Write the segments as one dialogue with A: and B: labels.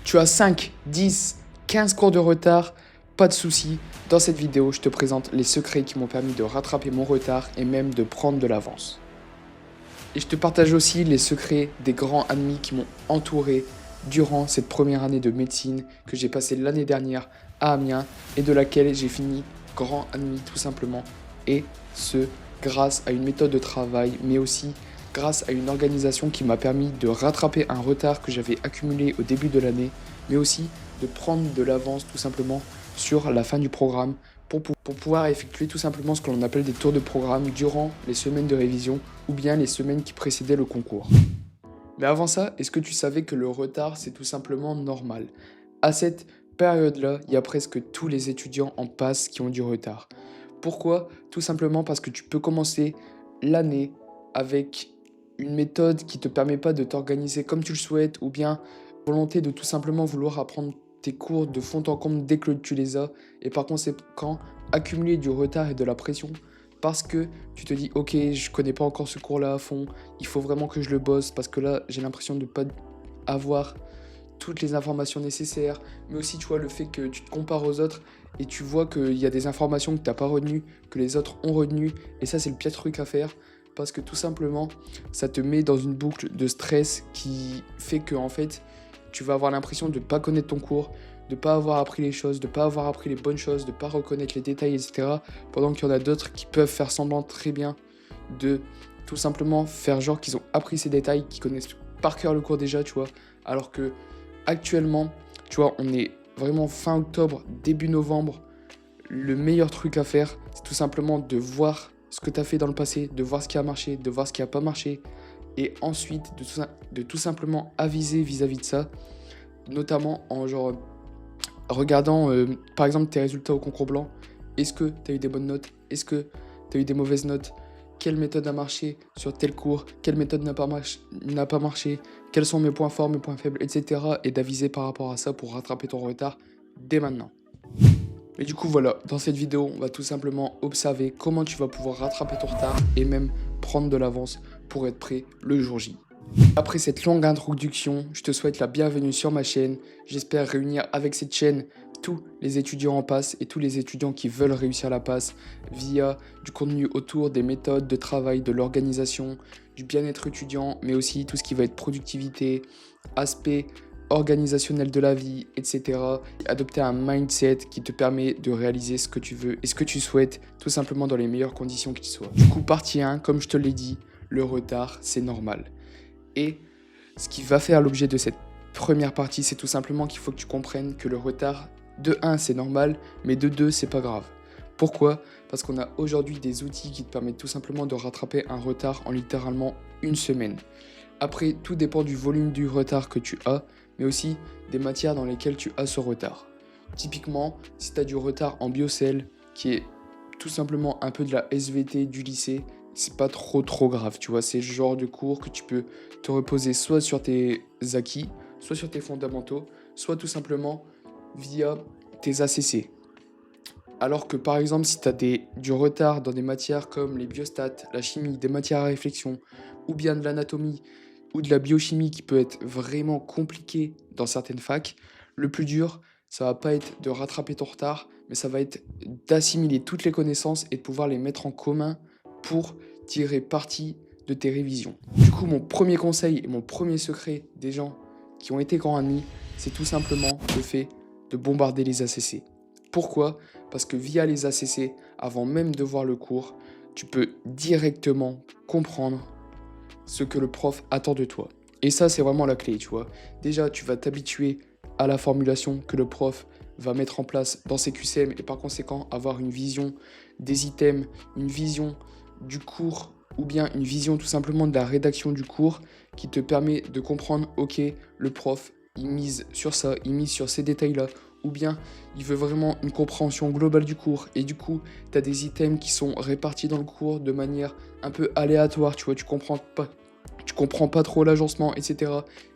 A: Tu as 5, 10, 15 cours de retard, pas de souci. Dans cette vidéo, je te présente les secrets qui m'ont permis de rattraper mon retard et même de prendre de l'avance. Et je te partage aussi les secrets des grands admis qui m'ont entouré durant cette première année de médecine que j'ai passée l'année dernière à Amiens et de laquelle j'ai fini grand admis tout simplement. Et ce, grâce à une méthode de travail, mais aussi grâce à une organisation qui m'a permis de rattraper un retard que j'avais accumulé au début de l'année, mais aussi de prendre de l'avance tout simplement sur la fin du programme pour pouvoir effectuer tout simplement ce que l'on appelle des tours de programme durant les semaines de révision ou bien les semaines qui précédaient le concours. Mais avant ça, est-ce que tu savais que le retard, c'est tout simplement normal? À cette période-là, il y a presque tous les étudiants en passe qui ont du retard. Pourquoi? Tout simplement parce que tu peux commencer l'année avec une méthode qui ne te permet pas de t'organiser comme tu le souhaites ou bien volonté de tout simplement vouloir apprendre tes cours de fond en comble dès que tu les as et par conséquent accumuler du retard et de la pression parce que tu te dis ok, je connais pas encore ce cours là à fond, il faut vraiment que je le bosse parce que là j'ai l'impression de ne pas avoir toutes les informations nécessaires, mais aussi tu vois le fait que tu te compares aux autres et tu vois qu'il y a des informations que tu n'as pas retenues, que les autres ont retenues, et ça c'est le pire truc à faire parce que tout simplement ça te met dans une boucle de stress qui fait que en fait tu vas avoir l'impression de ne pas connaître ton cours, de ne pas avoir appris les choses, de ne pas avoir appris les bonnes choses, de ne pas reconnaître les détails, etc. Pendant qu'il y en a d'autres qui peuvent faire semblant très bien de tout simplement faire genre qu'ils ont appris ces détails, qu'ils connaissent par cœur le cours déjà, tu vois. Alors que actuellement, tu vois, on est vraiment fin octobre, début novembre. Le meilleur truc à faire, c'est tout simplement de voir ce que tu as fait dans le passé, de voir ce qui a marché, de voir ce qui n'a pas marché, et ensuite de tout simplement aviser vis-à-vis de ça, notamment en genre regardant par exemple tes résultats au concours blanc. Est-ce que tu as eu des bonnes notes? Est-ce que tu as eu des mauvaises notes? Quelle méthode a marché sur tel cours? Quelle méthode n'a pas marché? Quels sont mes points forts, mes points faibles, etc. Et d'aviser par rapport à ça pour rattraper ton retard dès maintenant. Et du coup voilà, dans cette vidéo, on va tout simplement observer comment tu vas pouvoir rattraper ton retard et même prendre de l'avance pour être prêt le jour J. Après cette longue introduction, je te souhaite la bienvenue sur ma chaîne. J'espère réunir avec cette chaîne tous les étudiants en passe et tous les étudiants qui veulent réussir la passe via du contenu autour des méthodes de travail, de l'organisation, du bien-être étudiant, mais aussi tout ce qui va être productivité, aspect organisationnel de la vie, etc. Adopter un mindset qui te permet de réaliser ce que tu veux et ce que tu souhaites, tout simplement dans les meilleures conditions qu'il soit. Du coup, partie 1, comme je te l'ai dit, le retard, c'est normal. Et ce qui va faire l'objet de cette première partie, c'est tout simplement qu'il faut que tu comprennes que le retard, de 1, c'est normal, mais de 2, c'est pas grave. Pourquoi? Parce qu'on a aujourd'hui des outils qui te permettent tout simplement de rattraper un retard en littéralement une semaine. Après, tout dépend du volume du retard que tu as, mais aussi des matières dans lesquelles tu as ce retard. Typiquement, si tu as du retard en biocell, qui est tout simplement un peu de la SVT du lycée, c'est pas trop grave, tu vois, c'est le genre de cours que tu peux te reposer soit sur tes acquis, soit sur tes fondamentaux, soit tout simplement via tes ACC. Alors que par exemple, si tu as du retard dans des matières comme les biostats, la chimie, des matières à réflexion, ou bien de l'anatomie, ou de la biochimie qui peut être vraiment compliqué dans certaines facs, le plus dur, ça va pas être de rattraper ton retard, mais ça va être d'assimiler toutes les connaissances et de pouvoir les mettre en commun pour tirer parti de tes révisions. Du coup, mon premier conseil et mon premier secret des gens qui ont été grands admis, c'est tout simplement le fait de bombarder les ACC. Pourquoi? Parce que via les ACC, avant même de voir le cours, tu peux directement comprendre ce que le prof attend de toi. Et ça, c'est vraiment la clé, tu vois. Déjà, tu vas t'habituer à la formulation que le prof va mettre en place dans ses QCM et par conséquent avoir une vision des items, une vision du cours ou bien une vision tout simplement de la rédaction du cours qui te permet de comprendre, ok, le prof, il mise sur ça, il mise sur ces détails-là, ou bien il veut vraiment une compréhension globale du cours et du coup, tu as des items qui sont répartis dans le cours de manière un peu aléatoire, tu vois, tu comprends pas trop l'agencement, etc.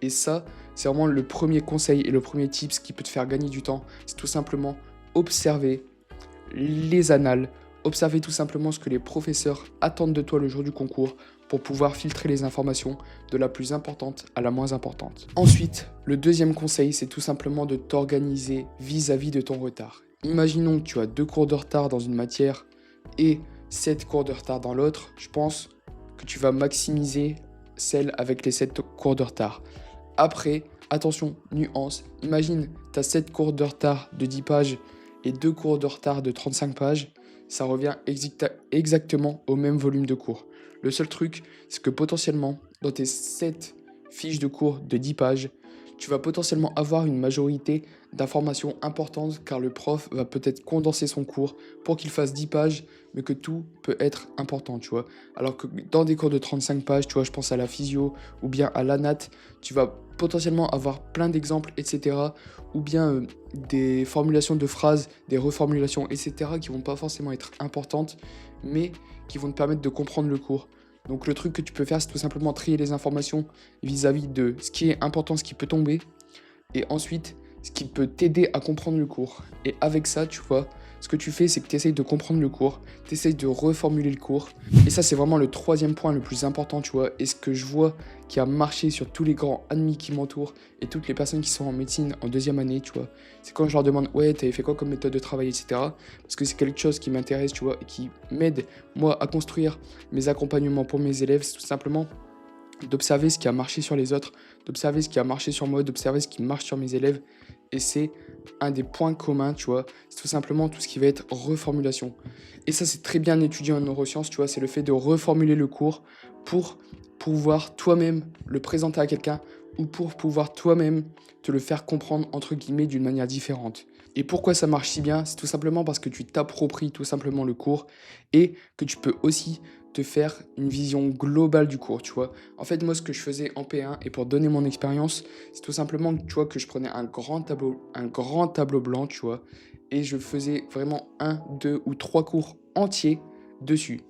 A: Et ça, c'est vraiment le premier conseil et le premier tips qui peut te faire gagner du temps, c'est tout simplement observer les annales, observer tout simplement ce que les professeurs attendent de toi le jour du concours pour pouvoir filtrer les informations de la plus importante à la moins importante. Ensuite, le deuxième conseil, c'est tout simplement de t'organiser vis-à-vis de ton retard. Imaginons que tu as 2 cours de retard dans une matière et 7 cours de retard dans l'autre. Je pense que tu vas maximiser celle avec les 7 cours de retard. Après, attention, nuance, imagine, tu as 7 cours de retard de 10 pages et 2 cours de retard de 35 pages. Ça revient exactement au même volume de cours. Le seul truc, c'est que potentiellement, dans tes 7 fiches de cours de 10 pages, tu vas potentiellement avoir une majorité d'informations importantes car le prof va peut-être condenser son cours pour qu'il fasse 10 pages, mais que tout peut être important, tu vois. Alors que dans des cours de 35 pages, tu vois, je pense à la physio ou bien à l'anat, tu vas potentiellement avoir plein d'exemples, etc. Ou bien des formulations de phrases, des reformulations, etc. qui vont pas forcément être importantes, mais qui vont te permettre de comprendre le cours. Donc le truc que tu peux faire, c'est tout simplement trier les informations vis-à-vis de ce qui est important, ce qui peut tomber, et ensuite ce qui peut t'aider à comprendre le cours. Et avec ça, tu vois, ce que tu fais, c'est que tu essayes de comprendre le cours, tu essayes de reformuler le cours. Et ça, c'est vraiment le troisième point le plus important, tu vois. Et ce que je vois qui a marché sur tous les grands amis qui m'entourent et toutes les personnes qui sont en médecine en 2e année, tu vois, c'est quand je leur demande, ouais, t'avais fait quoi comme méthode de travail, etc. Parce que c'est quelque chose qui m'intéresse, tu vois, et qui m'aide, moi, à construire mes accompagnements pour mes élèves. C'est tout simplement d'observer ce qui a marché sur les autres, d'observer ce qui a marché sur moi, d'observer ce qui marche sur mes élèves. Et c'est un des points communs, tu vois, c'est tout simplement tout ce qui va être reformulation. Et ça, c'est très bien étudié en neurosciences, tu vois, c'est le fait de reformuler le cours pour pouvoir toi-même le présenter à quelqu'un ou pour pouvoir toi-même te le faire comprendre, entre guillemets, d'une manière différente. Et pourquoi ça marche si bien? C'est tout simplement parce que tu t'appropries tout simplement le cours et que tu peux aussi te faire une vision globale du cours, tu vois. En fait, moi, ce que je faisais en P1 et pour donner mon expérience, c'est tout simplement, tu vois, que je prenais un grand tableau blanc, tu vois, et je faisais vraiment 1, 2 ou 3 cours entiers dessus.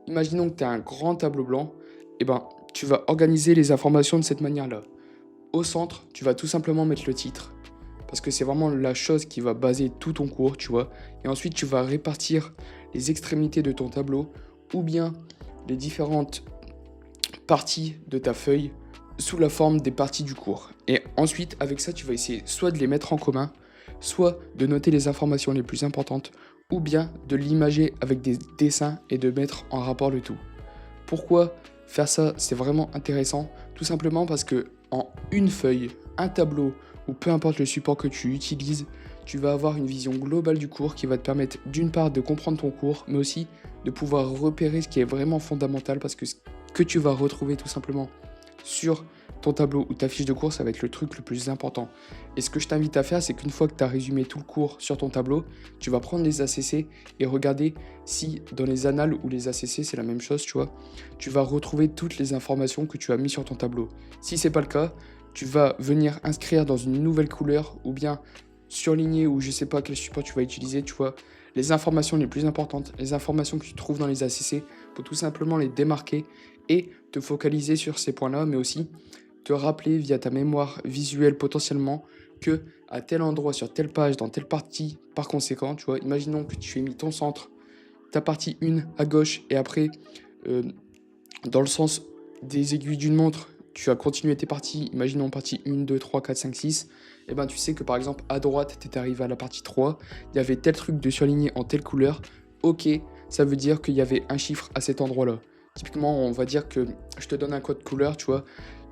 A: Imaginons que tu as un grand tableau blanc, et ben, tu vas organiser les informations de cette manière-là. Au centre, tu vas tout simplement mettre le titre, parce que c'est vraiment la chose qui va baser tout ton cours, tu vois. Et ensuite, tu vas répartir les extrémités de ton tableau ou bien les différentes parties de ta feuille sous la forme des parties du cours. Et ensuite, avec ça, tu vas essayer soit de les mettre en commun, soit de noter les informations les plus importantes, ou bien de l'imager avec des dessins et de mettre en rapport le tout. Pourquoi faire ça, c'est vraiment intéressant? Tout simplement parce que en une feuille, un tableau, ou peu importe le support que tu utilises, tu vas avoir une vision globale du cours qui va te permettre d'une part de comprendre ton cours, mais aussi de pouvoir repérer ce qui est vraiment fondamental, parce que ce que tu vas retrouver tout simplement sur ton tableau ou ta fiche de cours, ça va être le truc le plus important. Et ce que je t'invite à faire, c'est qu'une fois que tu as résumé tout le cours sur ton tableau, tu vas prendre les ACC et regarder si dans les annales ou les ACC, c'est la même chose, tu vois, tu vas retrouver toutes les informations que tu as mis sur ton tableau. Si c'est pas le cas, tu vas venir inscrire dans une nouvelle couleur ou bien surligner, ou je sais pas quel support tu vas utiliser, tu vois, les informations les plus importantes, les informations que tu trouves dans les ACC, pour tout simplement les démarquer et te focaliser sur ces points-là, mais aussi te rappeler via ta mémoire visuelle potentiellement que à tel endroit, sur telle page, dans telle partie, par conséquent, tu vois, imaginons que tu aies mis ton centre, ta partie 1 à gauche, et après, dans le sens des aiguilles d'une montre, tu as continué tes parties, imaginons partie 1, 2, 3, 4, 5, 6, et ben tu sais que par exemple à droite, tu es arrivé à la partie 3, il y avait tel truc de surligné en telle couleur, ok, ça veut dire qu'il y avait un chiffre à cet endroit-là. Typiquement, on va dire que je te donne un code couleur, tu vois,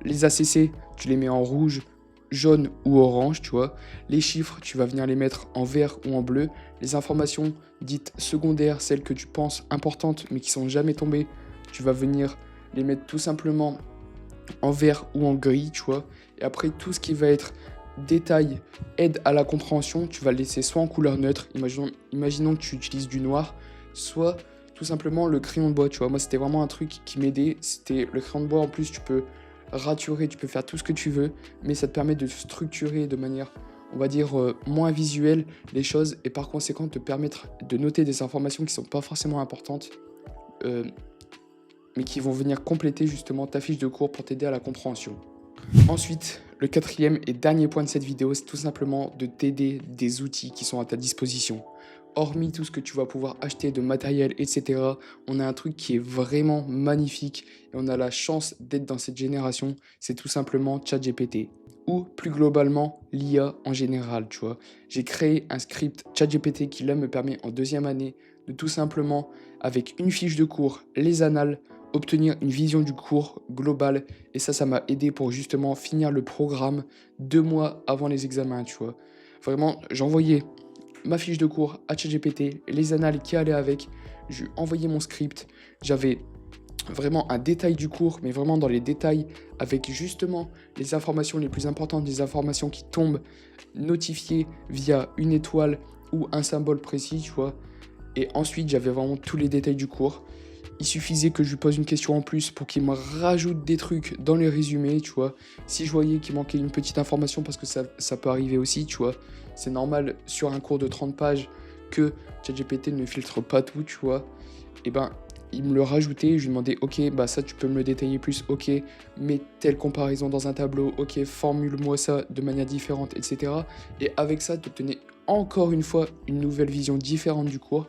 A: les ACC, tu les mets en rouge, jaune ou orange, tu vois, les chiffres, tu vas venir les mettre en vert ou en bleu, les informations dites secondaires, celles que tu penses importantes mais qui sont jamais tombées, tu vas venir les mettre tout simplement en vert ou en gris, tu vois. Et après, tout ce qui va être détail, aide à la compréhension, tu vas le laisser soit en couleur neutre, imaginons que tu utilises du noir, soit tout simplement le crayon de bois, tu vois. Moi, c'était vraiment un truc qui m'aidait, c'était le crayon de bois. En plus, tu peux raturer, tu peux faire tout ce que tu veux, mais ça te permet de structurer de manière, on va dire, moins visuelle les choses, et par conséquent te permettre de noter des informations qui sont pas forcément importantes, mais qui vont venir compléter justement ta fiche de cours pour t'aider à la compréhension. Ensuite, le quatrième et dernier point de cette vidéo, c'est tout simplement de t'aider des outils qui sont à ta disposition. hormis tout ce que tu vas pouvoir acheter de matériel, etc., on a un truc qui est vraiment magnifique et on a la chance d'être dans cette génération, c'est tout simplement ChatGPT. Ou plus globalement, l'IA en général, tu vois. J'ai créé un script ChatGPT qui là me permet en deuxième année de tout simplement, avec une fiche de cours, les annales, obtenir une vision du cours global. Et ça m'a aidé pour justement finir le programme 2 mois avant les examens, tu vois. Vraiment, j'envoyais ma fiche de cours à ChatGPT, les annales qui allaient avec, j'ai envoyé mon script, j'avais vraiment un détail du cours, mais vraiment dans les détails, avec justement les informations les plus importantes, des informations qui tombent notifiées via une étoile ou un symbole précis, tu vois. Et ensuite, j'avais vraiment tous les détails du cours. Il suffisait que je lui pose une question en plus pour qu'il me rajoute des trucs dans les résumés, tu vois. Si je voyais qu'il manquait une petite information, parce que ça peut arriver aussi, tu vois. C'est normal sur un cours de 30 pages que ChatGPT ne filtre pas tout, tu vois. Et ben, il me le rajoutait, je lui demandais, ok, bah ça tu peux me le détailler plus, ok, mets telle comparaison dans un tableau, ok, formule-moi ça de manière différente, etc. Et avec ça, tu obtenais encore une fois une nouvelle vision différente du cours.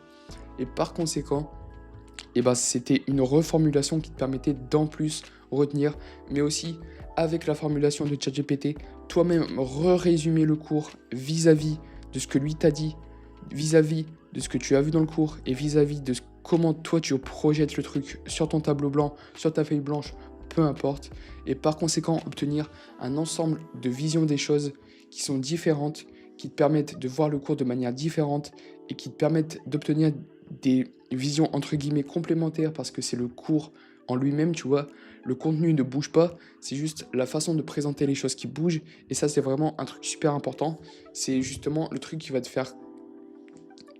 A: Et par conséquent, et ben, c'était une reformulation qui te permettait d'en plus retenir, mais aussi avec la formulation de ChatGPT, toi-même résumer le cours vis-à-vis de ce que lui t'a dit, vis-à-vis de ce que tu as vu dans le cours et vis-à-vis de comment toi tu projettes le truc sur ton tableau blanc, sur ta feuille blanche, peu importe. Et par conséquent, obtenir un ensemble de visions des choses qui sont différentes, qui te permettent de voir le cours de manière différente et qui te permettent d'obtenir des visions entre guillemets complémentaires parce que c'est le cours en lui-même, tu vois. Le contenu ne bouge pas, c'est juste la façon de présenter les choses qui bougent. Et ça, c'est vraiment un truc super important. C'est justement le truc qui va te faire...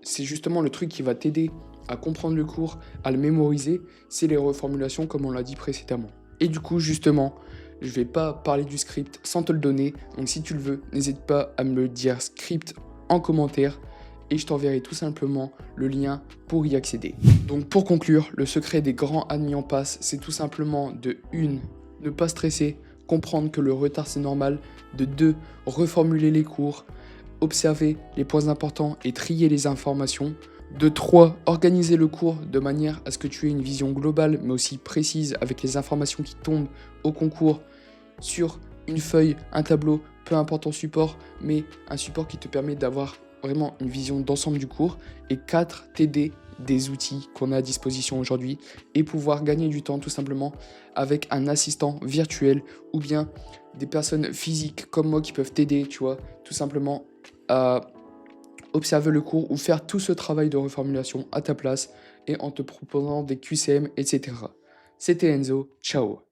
A: C'est justement le truc qui va t'aider à comprendre le cours, à le mémoriser. C'est les reformulations comme on l'a dit précédemment. Et du coup, justement, je vais pas parler du script sans te le donner. Donc si tu le veux, n'hésite pas à me le dire script en commentaire et je t'enverrai tout simplement le lien pour y accéder. Donc pour conclure, le secret des grands admis en passe, c'est tout simplement de 1. Ne pas stresser, comprendre que le retard c'est normal, de 2. Reformuler les cours, observer les points importants et trier les informations, de 3. Organiser le cours de manière à ce que tu aies une vision globale mais aussi précise avec les informations qui tombent au concours sur une feuille, un tableau, peu importe ton support, mais un support qui te permet d'avoir vraiment une vision d'ensemble du cours. Et 4. T'aider des outils qu'on a à disposition aujourd'hui et pouvoir gagner du temps tout simplement avec un assistant virtuel ou bien des personnes physiques comme moi qui peuvent t'aider, tu vois, tout simplement à observer le cours ou faire tout ce travail de reformulation à ta place et en te proposant des QCM, etc. C'était Enzo, ciao.